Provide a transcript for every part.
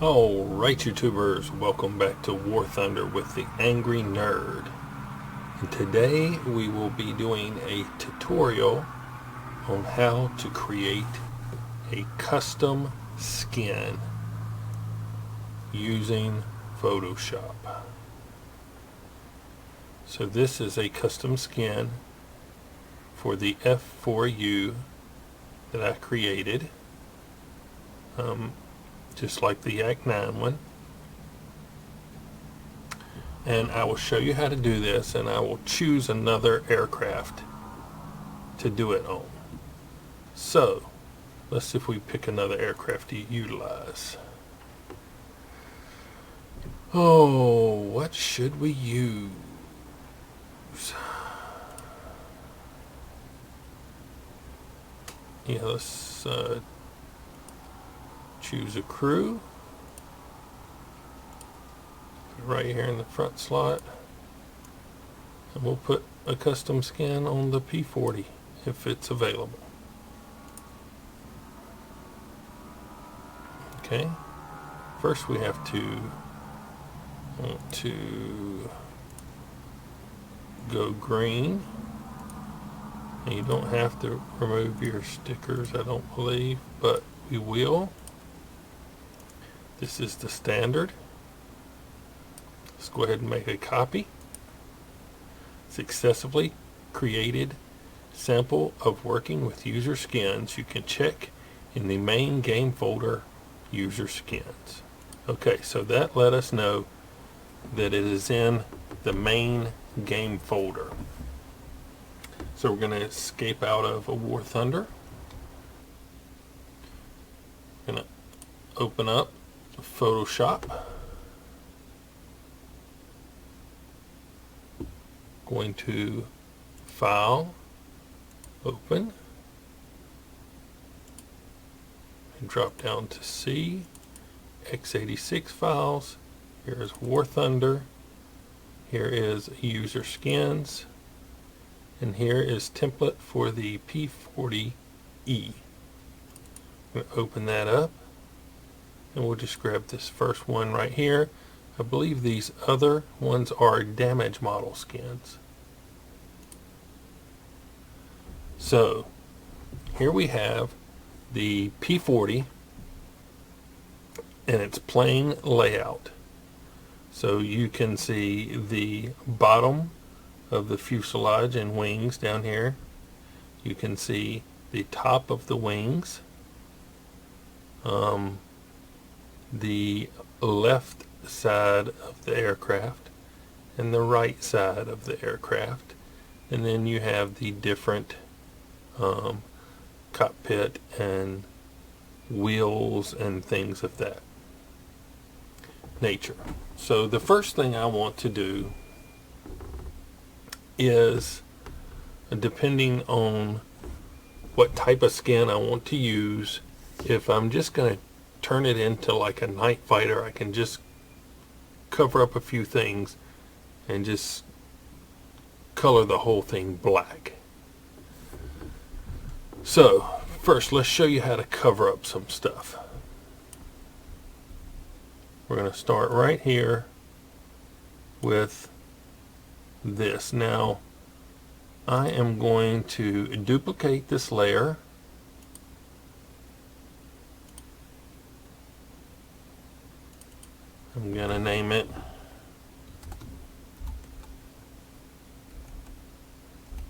Alright, YouTubers, welcome back to War Thunder with the Angry Nerd. And today we will be doing a tutorial on how to create a custom skin using Photoshop. So this is a custom skin for the F4U that I created. Just like the Yak 9 one. And I will show you how to do this, and I will choose another aircraft to do it on. So let's see if we pick another aircraft to utilize. Oh, what should we use? Yeah, let's choose a crew right here in the front slot, and we'll put a custom skin on the P40 if it's available. Okay, first we have to go green, and you don't have to remove your stickers, I don't believe, but we will. This is the standard. Let's go ahead and make a copy. Successfully created sample of working with user skins. You can check in the main game folder, user skins. Okay, so that let us know that it is in the main game folder. So we're going to escape out of a War Thunder. Going to open up Photoshop. Going to File, Open, and drop down to C, x86 files. Here is War Thunder. Here is user skins. And here is template for the P40E. I'm going to open that up, and we'll just grab this first one right here. I believe these other ones are damage model skins. So here we have the P40 and its plain layout. So you can see the bottom of the fuselage and wings down here. You can see the top of the wings, the left side of the aircraft and the right side of the aircraft, and then you have the different cockpit and wheels and things of that nature. So the first thing I want to do is, depending on what type of skin I want to use, if I'm just going to turn it into like a night fighter, I can just cover up a few things and just color the whole thing black. So first, let's show you how to cover up some stuff. We're going to start right here with this. Now I am going to duplicate this layer. I'm going to name it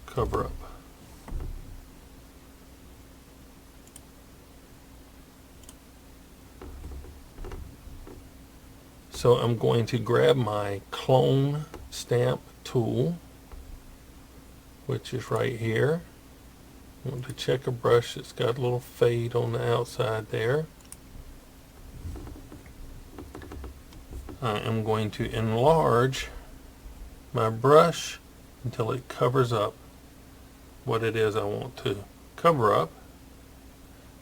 Cover Up. So I'm going to grab my clone stamp tool, which is right here. I want to check a brush that's got a little fade on the outside there. I am going to enlarge my brush until it covers up what it is I want to cover up.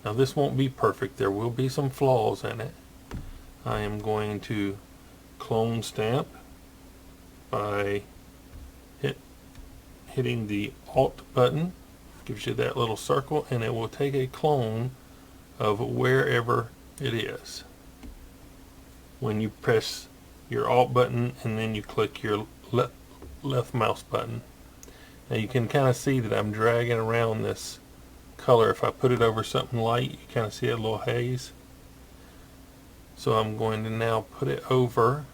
Now this won't be perfect, there will be some flaws in it. I am going to clone stamp by hitting the Alt button. Gives you that little circle, and it will take a clone of wherever it is. when you press your Alt button and then you click your left mouse button. Now you can kind of see that I'm dragging around this color. If I put it over something light, you kind of see a little haze. So I'm going to now put it over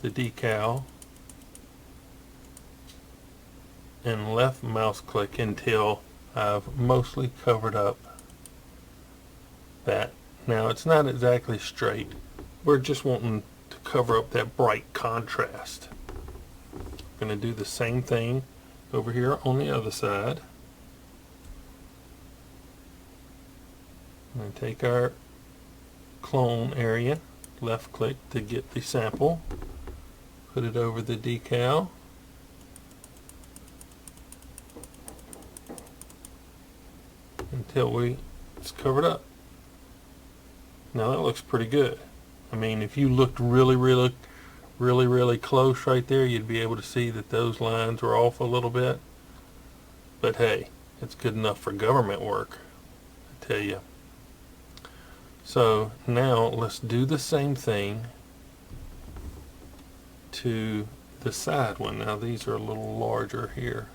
the decal and left mouse click until I've mostly covered up that. Now it's not exactly straight. We're just wanting to cover up that bright contrast. I'm going to do the same thing over here on the other side. I'm going to take our clone area, left click to get the sample, put it over the decal, until it's covered up. Now that looks pretty good. I mean, if you looked really close right there, you'd be able to see that those lines were off a little bit. But hey, it's good enough for government work, I tell you. So now let's do the same thing to the side one. Now these are a little larger here.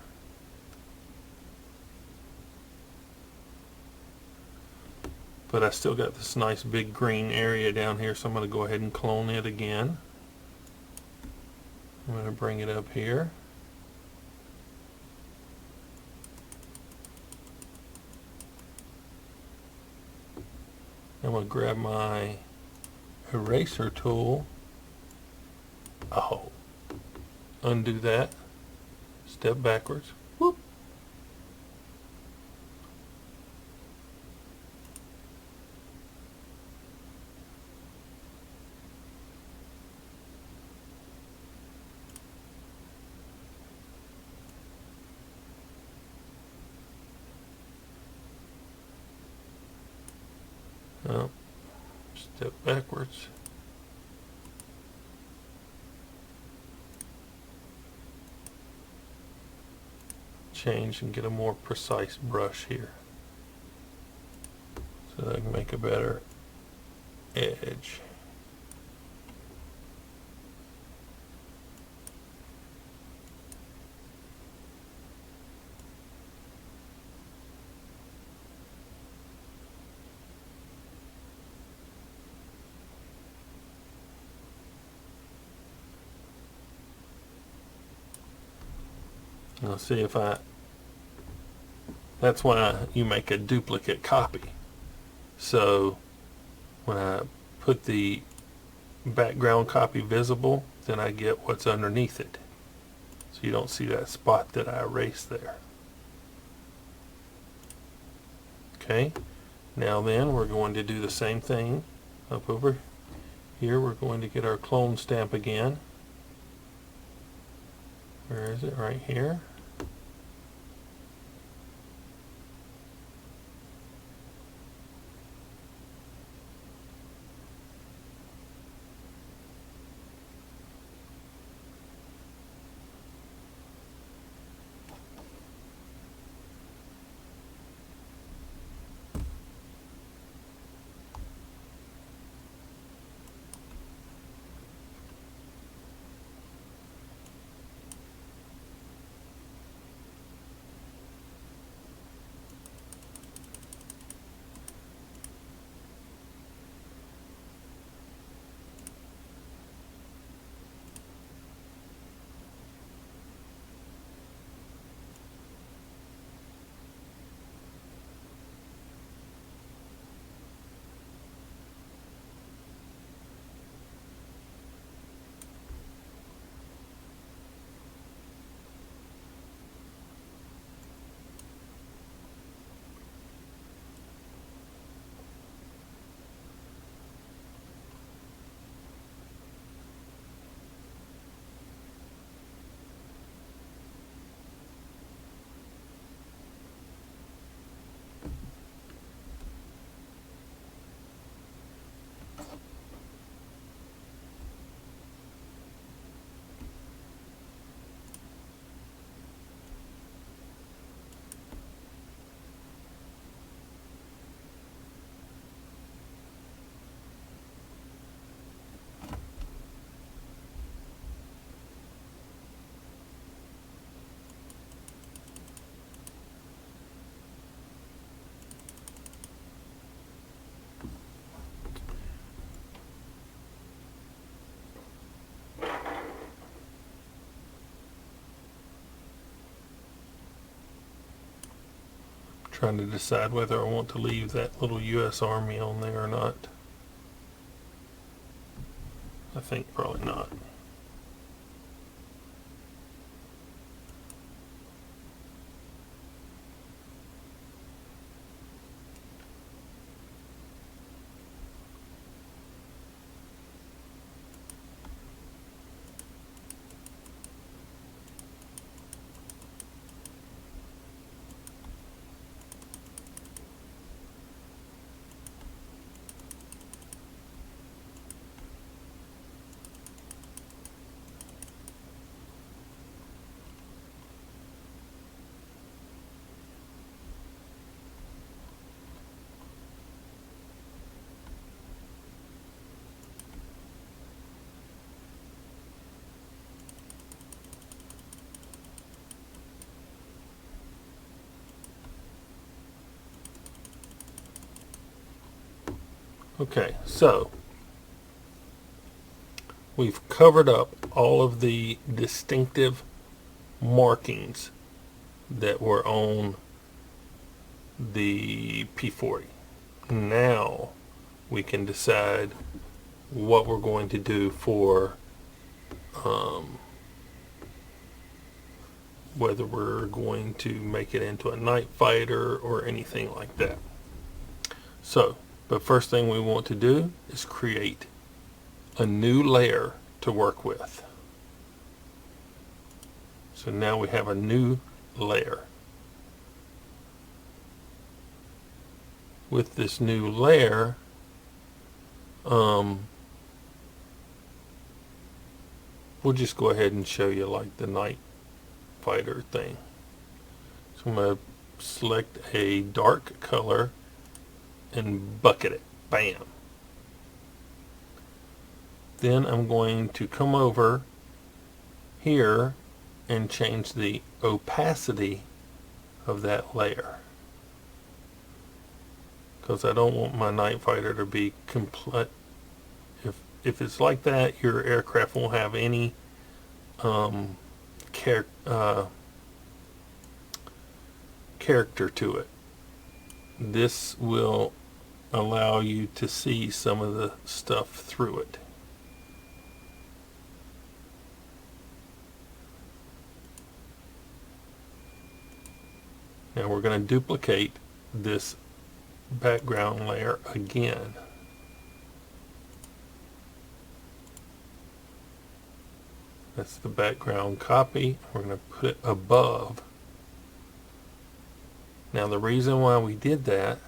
But I still got this nice big green area down here, so I'm going to go ahead and clone it again. I'm going to bring it up here. I'm going to grab my eraser tool. Oh, undo that. Step backwards. Whoop. Oh, step backwards. Change and get a more precise brush here, so that I can make a better edge. I'll see if that's why you make a duplicate copy. So when I put the background copy visible, then I get what's underneath it. So you don't see that spot that I erased there. Okay, now then we're going to do the same thing up over here. We're going to get our clone stamp again. Where is it? Right here. Trying to decide whether I want to leave that little U.S. Army on there or not. I think probably not. Okay, so we've covered up all of the distinctive markings that were on the P40. Now we can decide what we're going to do for whether we're going to make it into a night fighter or anything like that. So, but first thing we want to do is create a new layer to work with. So now we have a new layer. With this new layer, we'll just go ahead and show you like the night fighter thing. So I'm going to select a dark color and bucket it. Bam. Then I'm going to come over here and change the opacity of that layer, because I don't want my night fighter to be complete. If it's like that, your aircraft won't have any character to it. This will allow you to see some of the stuff through it. Now we're going to duplicate this background layer again. That's the background copy. We're going to put it above. Now the reason why we did that,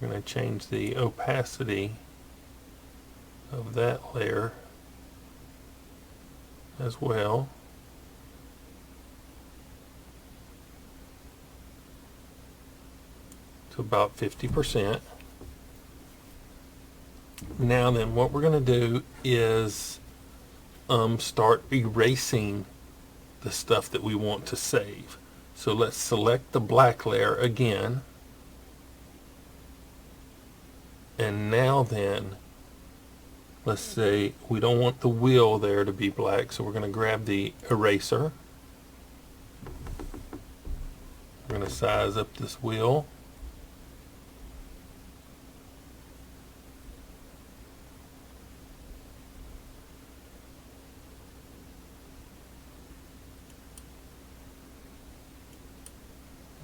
we're going to change the opacity of that layer as well. To about 50%. Now then, what we're going to do is start erasing the stuff that we want to save. So let's select the black layer again. And now then, let's say we don't want the wheel there to be black, so we're going to grab the eraser. We're going to size up this wheel.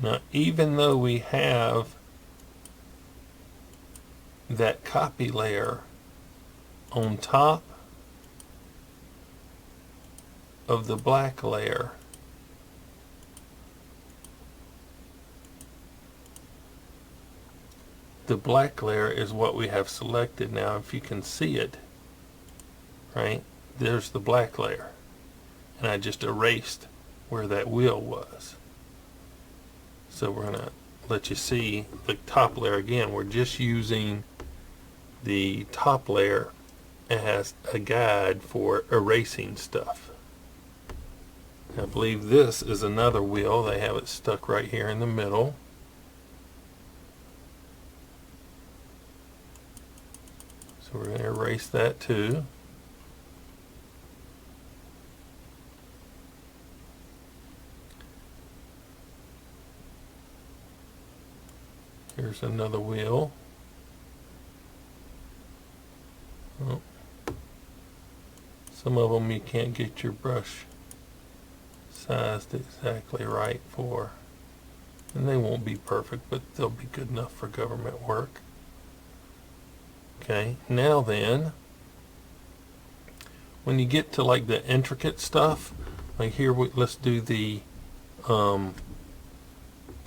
Now, even though we have that copy layer on top of the black layer, the black layer is what we have selected. Now, if you can see it, right, there's the black layer, and I just erased where that wheel was. So we're going to let you see the top layer again. We're just using the top layer as a guide for erasing stuff. I believe this is another wheel. They have it stuck right here in the middle. So we're going to erase that too. Here's another wheel. Oh. Some of them you can't get your brush sized exactly right for, and they won't be perfect, but they'll be good enough for government work. Okay, now then, when you get to like the intricate stuff, like here, let's do the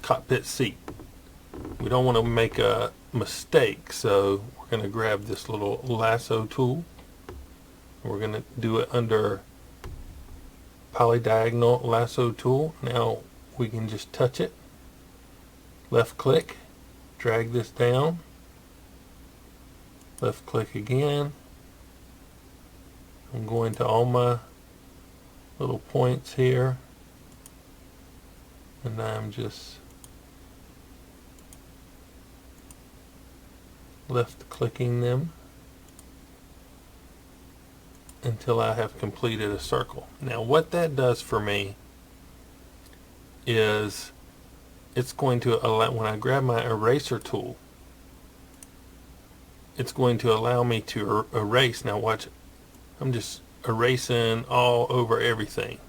cockpit seat. We don't want to make a mistake, so we're going to grab this little lasso tool. We're going to do it under polydiagonal lasso tool. Now we can just touch it, left click, drag this down, left click again. I'm going to all my little points here, and I'm just left clicking them until I have completed a circle. Now what that does for me is it's going to allow, when I grab my eraser tool, it's going to allow me to erase. Now watch, I'm just erasing all over everything,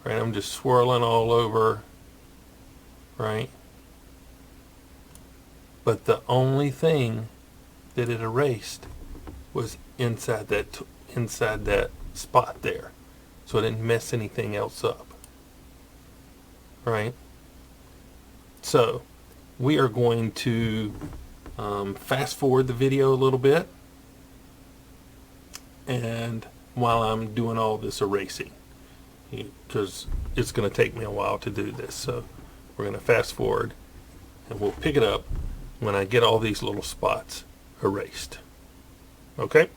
right? I'm just swirling all over, right? But the only thing that it erased was inside that spot there, so it didn't mess anything else up, right? So we are going to fast forward the video a little bit, and while I'm doing all this erasing, because it's going to take me a while to do this, so we're going to fast forward and we'll pick it up when I get all these little spots erased. Okay?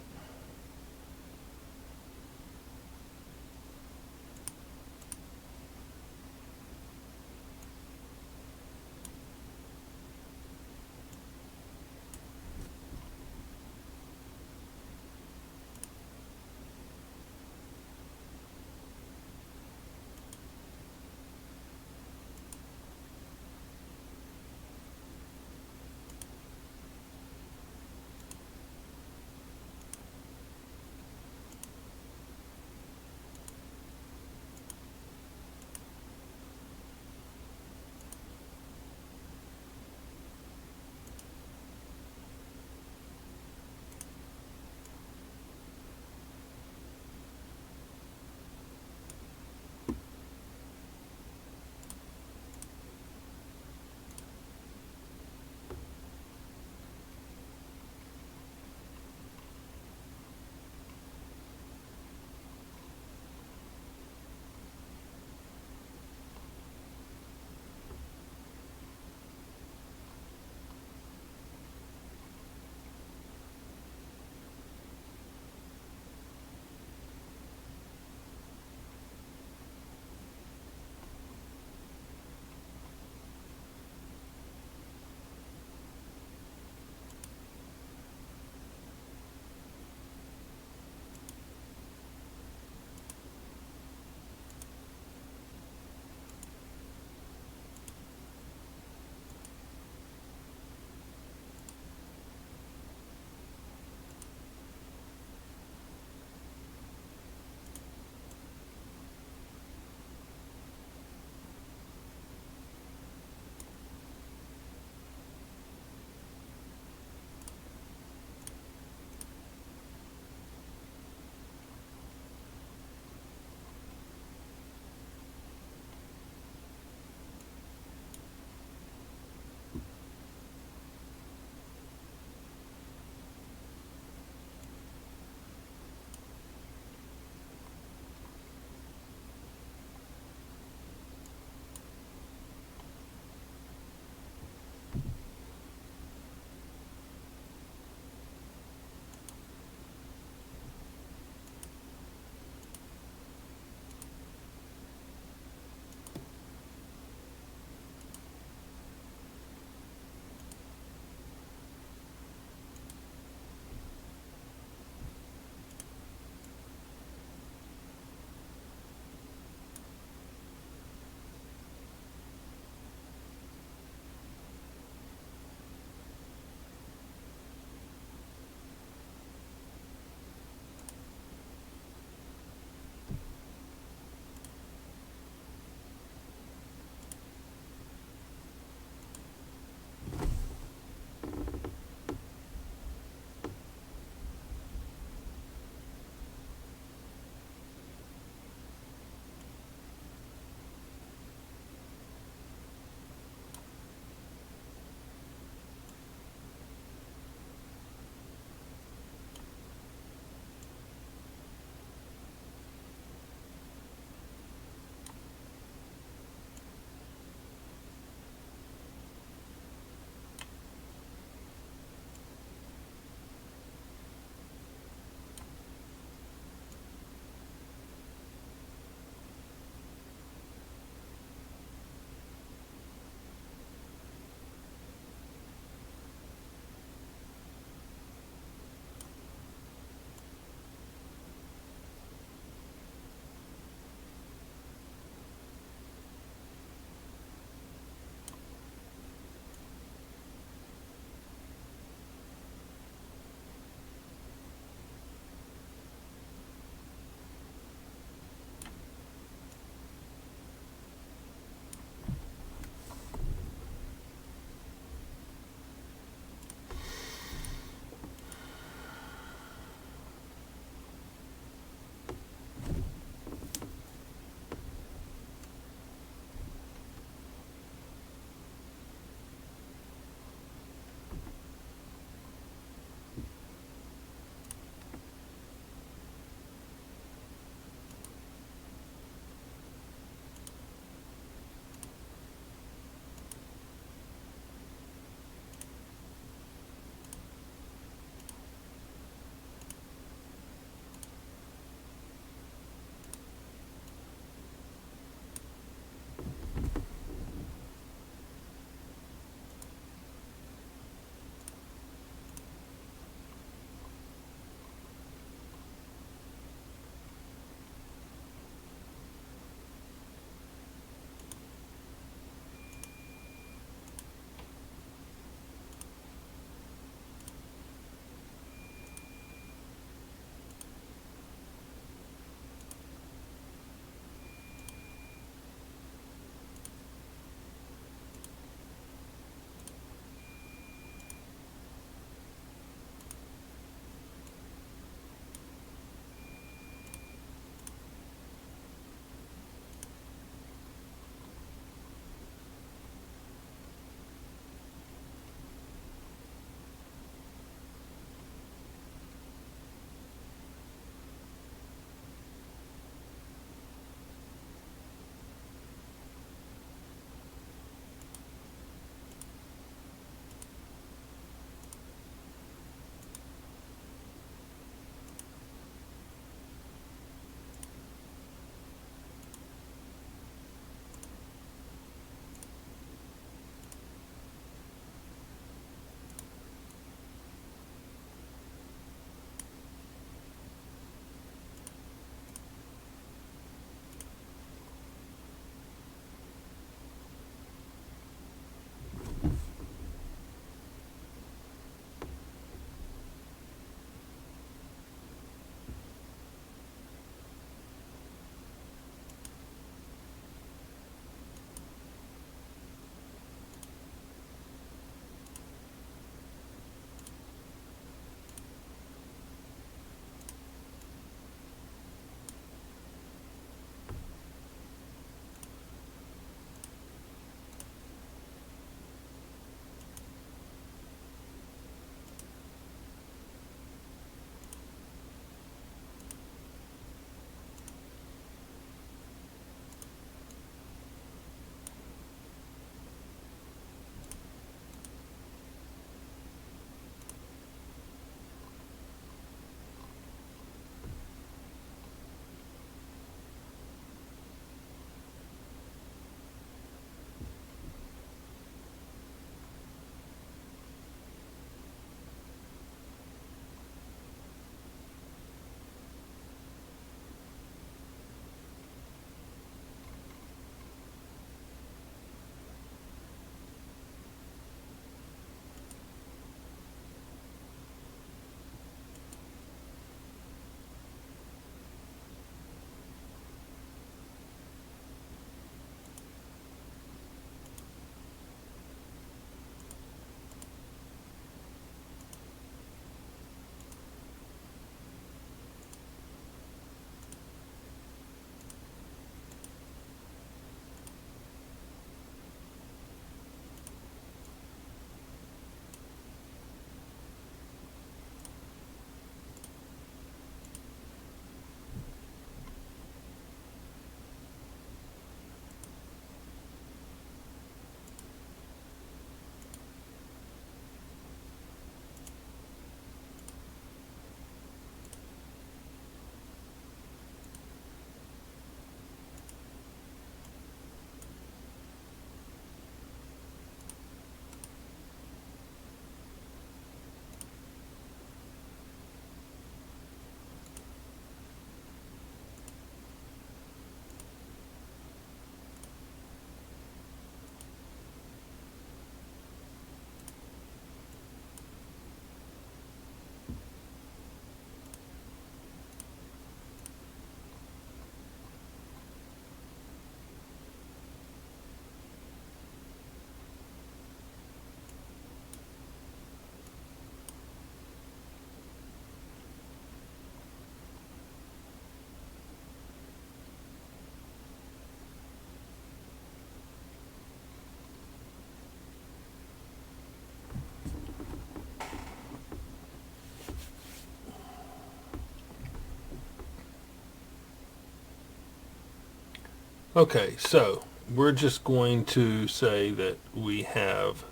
Okay, so we're just going to say that we have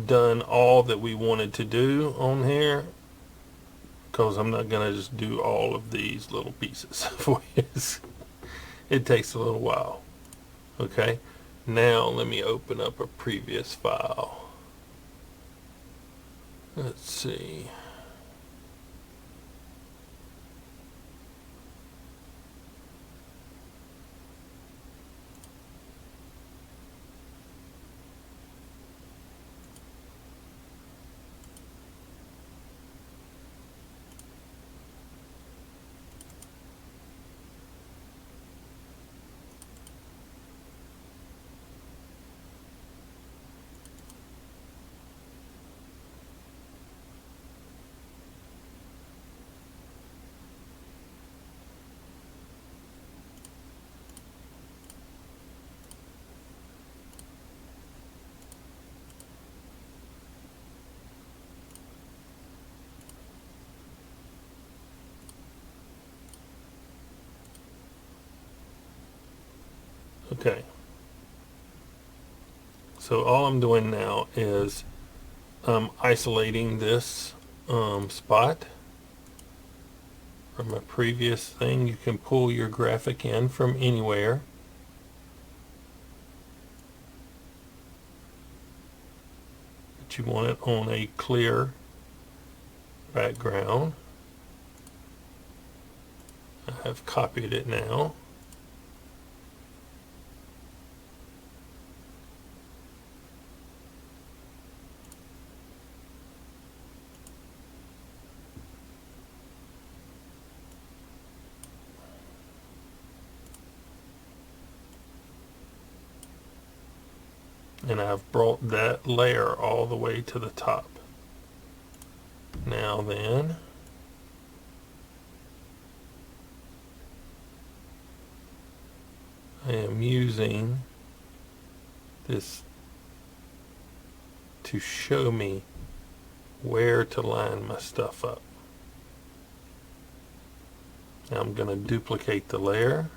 done all that we wanted to do on here, because I'm not going to just do all of these little pieces for you. It takes a little while. Okay, now let me open up a previous file. Let's see. Okay, so all I'm doing now is isolating this spot from a previous thing. You can pull your graphic in from anywhere. But you want it on a clear background. I have copied it now. And I've brought that layer all the way to the top. Now then, I am using this to show me where to line my stuff up. Now I'm going to duplicate the layer.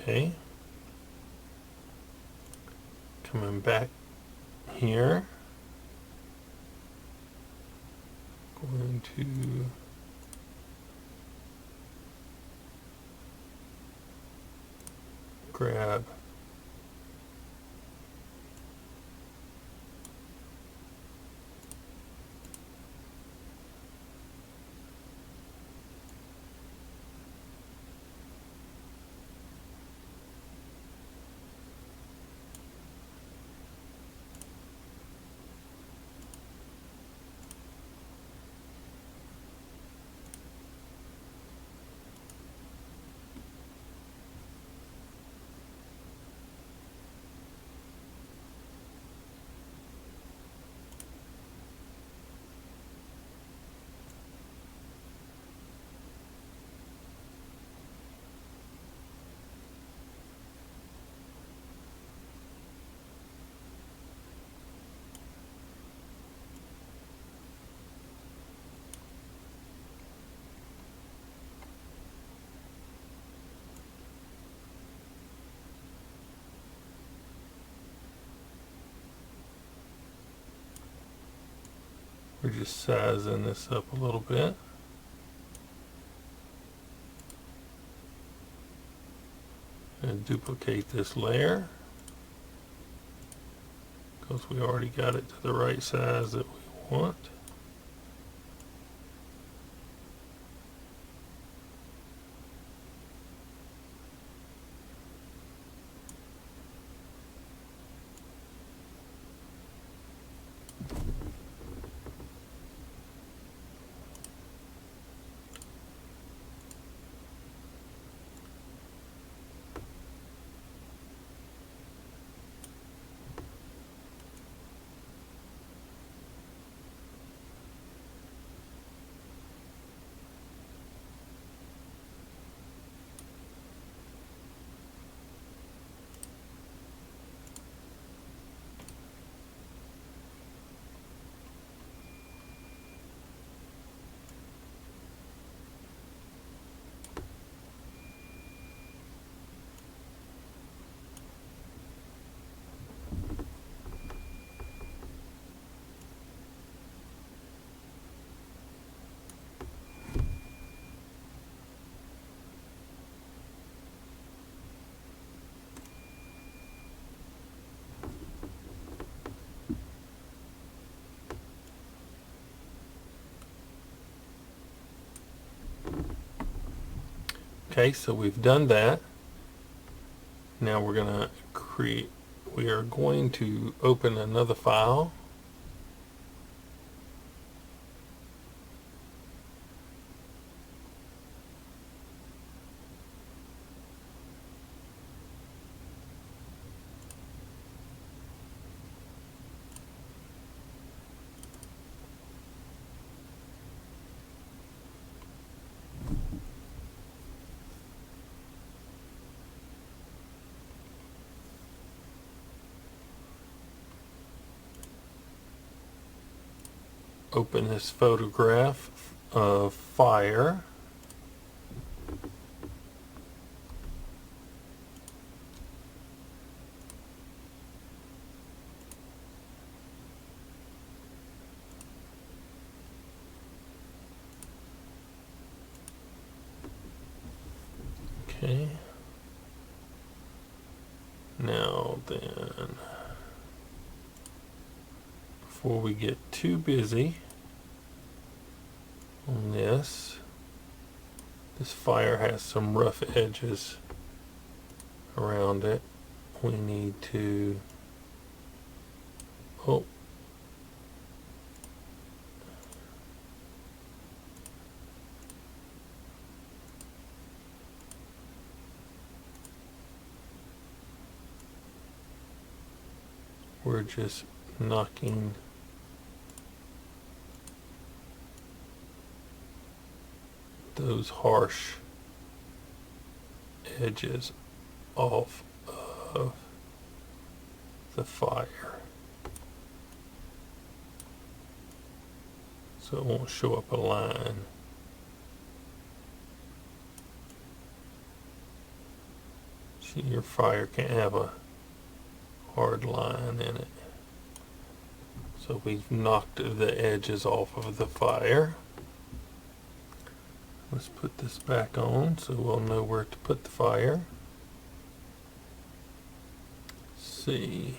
Okay. Coming back here. Going to grab We're just sizing this up a little bit. And duplicate this layer, because we already got it to the right size that we want. Okay, so we've done that. Now we are going to open another file. Open this photograph of fire. Okay. Now then, before we get too busy on this fire has some rough edges around it. We need to, oh, we're just knocking those harsh edges off of the fire so it won't show up a line. See, your fire can't have a hard line in it. So we've knocked the edges off of the fire. Let's put this back on so we'll know where to put the fire. See.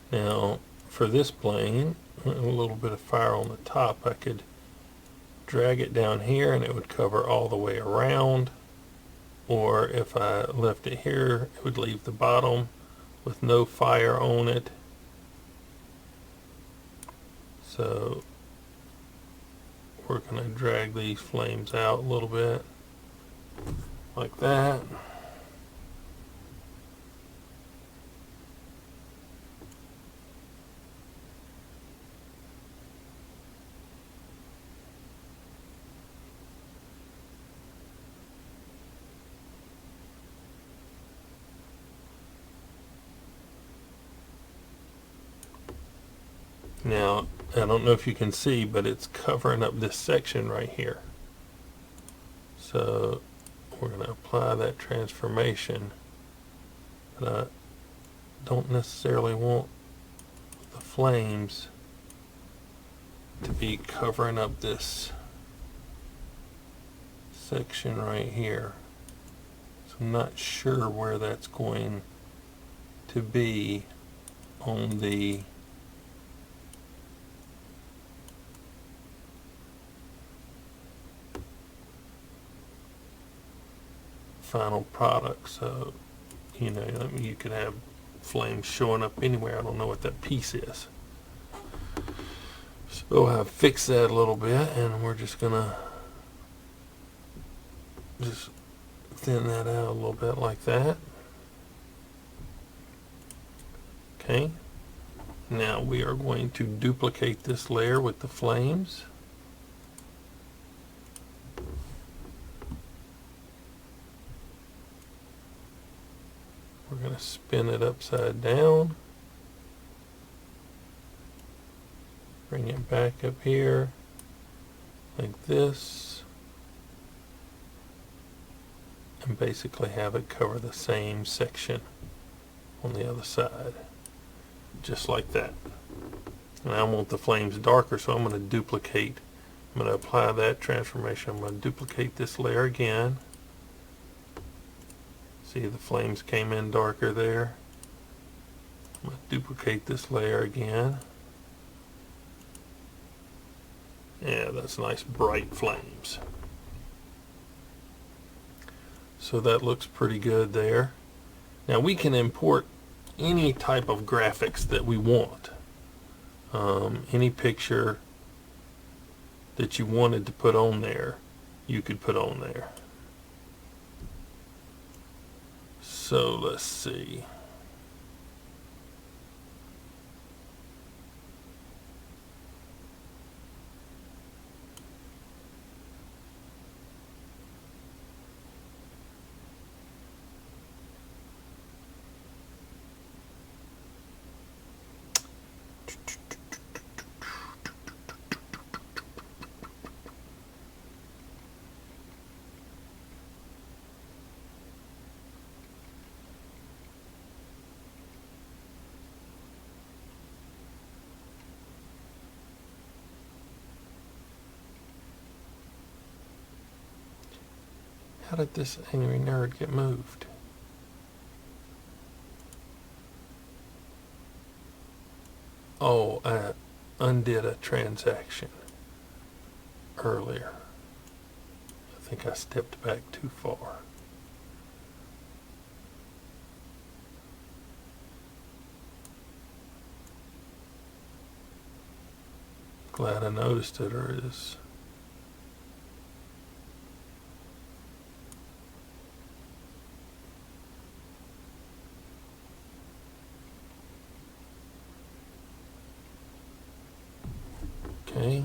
Now, for this plane, a little bit of fire on the top, I could drag it down here and it would cover all the way around. Or if I left it here, it would leave the bottom with no fire on it. So we're going to drag these flames out a little bit, like that. Now, I don't know if you can see, but it's covering up this section right here. So we're going to apply that transformation, but I don't necessarily want the flames to be covering up this section right here. So I'm not sure where that's going to be on the final product. So, you know, you could have flames showing up anywhere. I don't know what that piece is. So I've fixed that a little bit, and we're just gonna just thin that out a little bit like that. Okay, now we are going to duplicate this layer with the flames. We're going to spin it upside down, bring it back up here like this, and basically have it cover the same section on the other side. just like that. And I want the flames darker, so I'm going to duplicate. I'm going to apply that transformation. I'm going to duplicate this layer again. See, the flames came in darker there. I'm going to duplicate this layer again. Yeah, that's nice bright flames. So that looks pretty good there. Now we can import any type of graphics that we want. Any picture that you wanted to put on there, you could put on there. So let's see. How did this angry nerd get moved? Oh, I undid a transaction earlier. I think I stepped back too far. Glad I noticed it, or it is. Okay.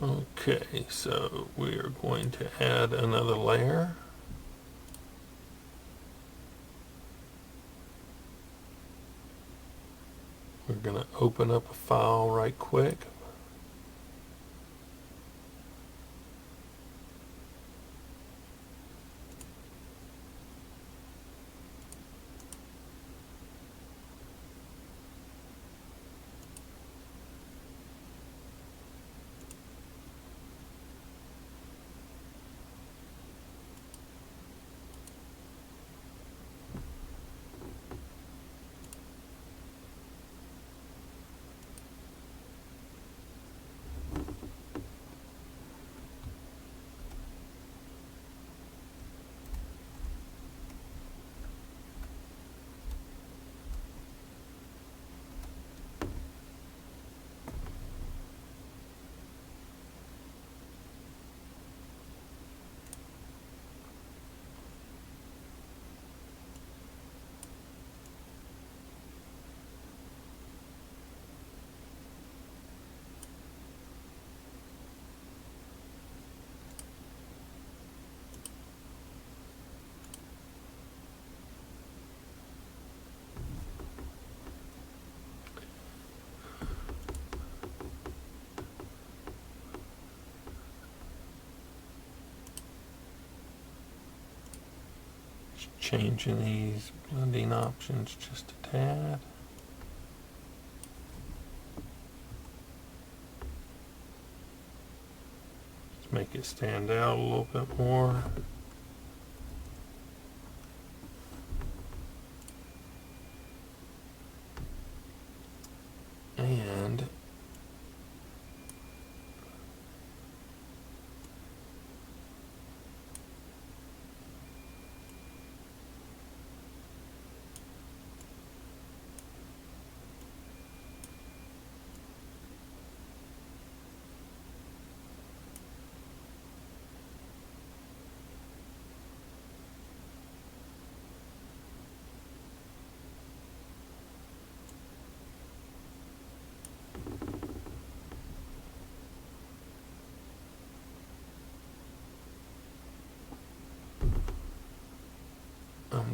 Okay, so we are going to add another layer. We're going to open up a file right quick. Changing these blending options just a tad. Just make it stand out a little bit more. And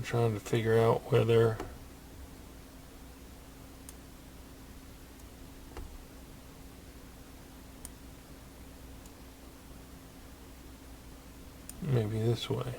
I'm trying to figure out whether maybe this way.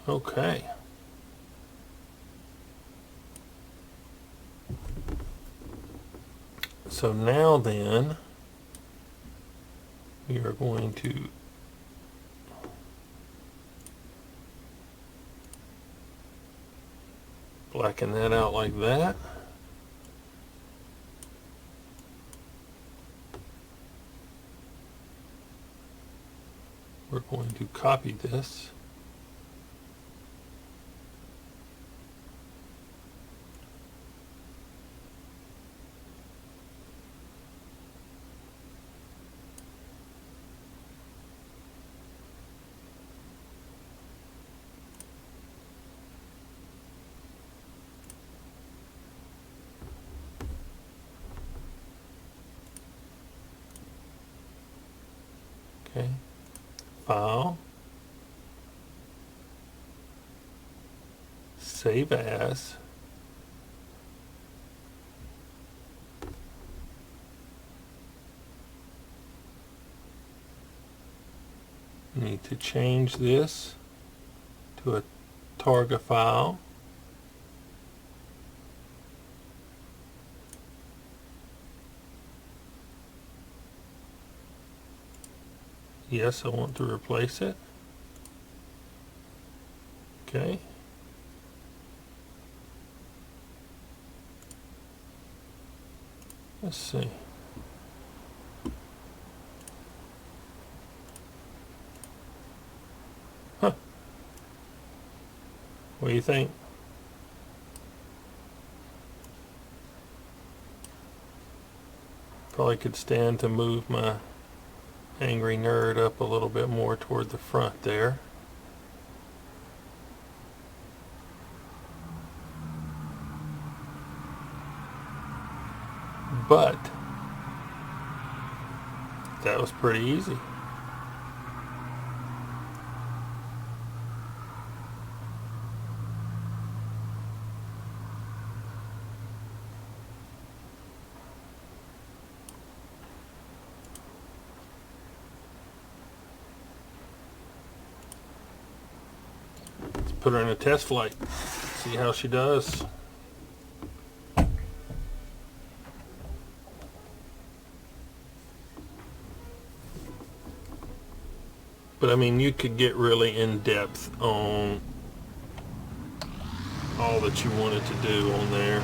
Okay. So now then, we are going to blacken that out like that. We're going to copy this. Okay, File, Save As, need to change this to a Targa file. Yes, I want to replace it. Okay. Let's see. Huh. What do you think? Probably could stand to move my angry nerd up a little bit more toward the front there. But that was pretty easy. Let's put her in a test flight, see how she does. But I mean, you could get really in depth on all that you wanted to do on there.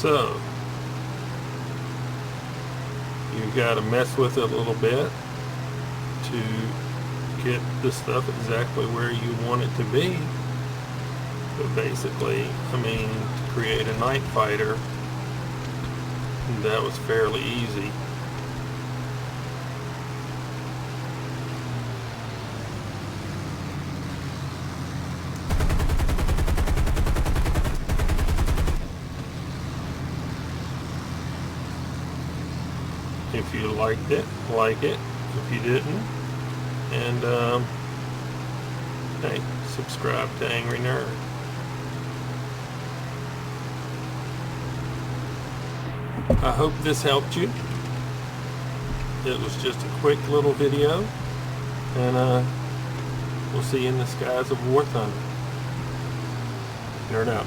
So you got to mess with it a little bit to get the stuff exactly where you want it to be. But basically, I mean, to create a night fighter, that was fairly easy. If you liked it, like it. If you didn't, and hey, subscribe to Angry Nerd. I hope this helped you. It was just a quick little video, and we'll see you in the skies of War Thunder. Nerd out.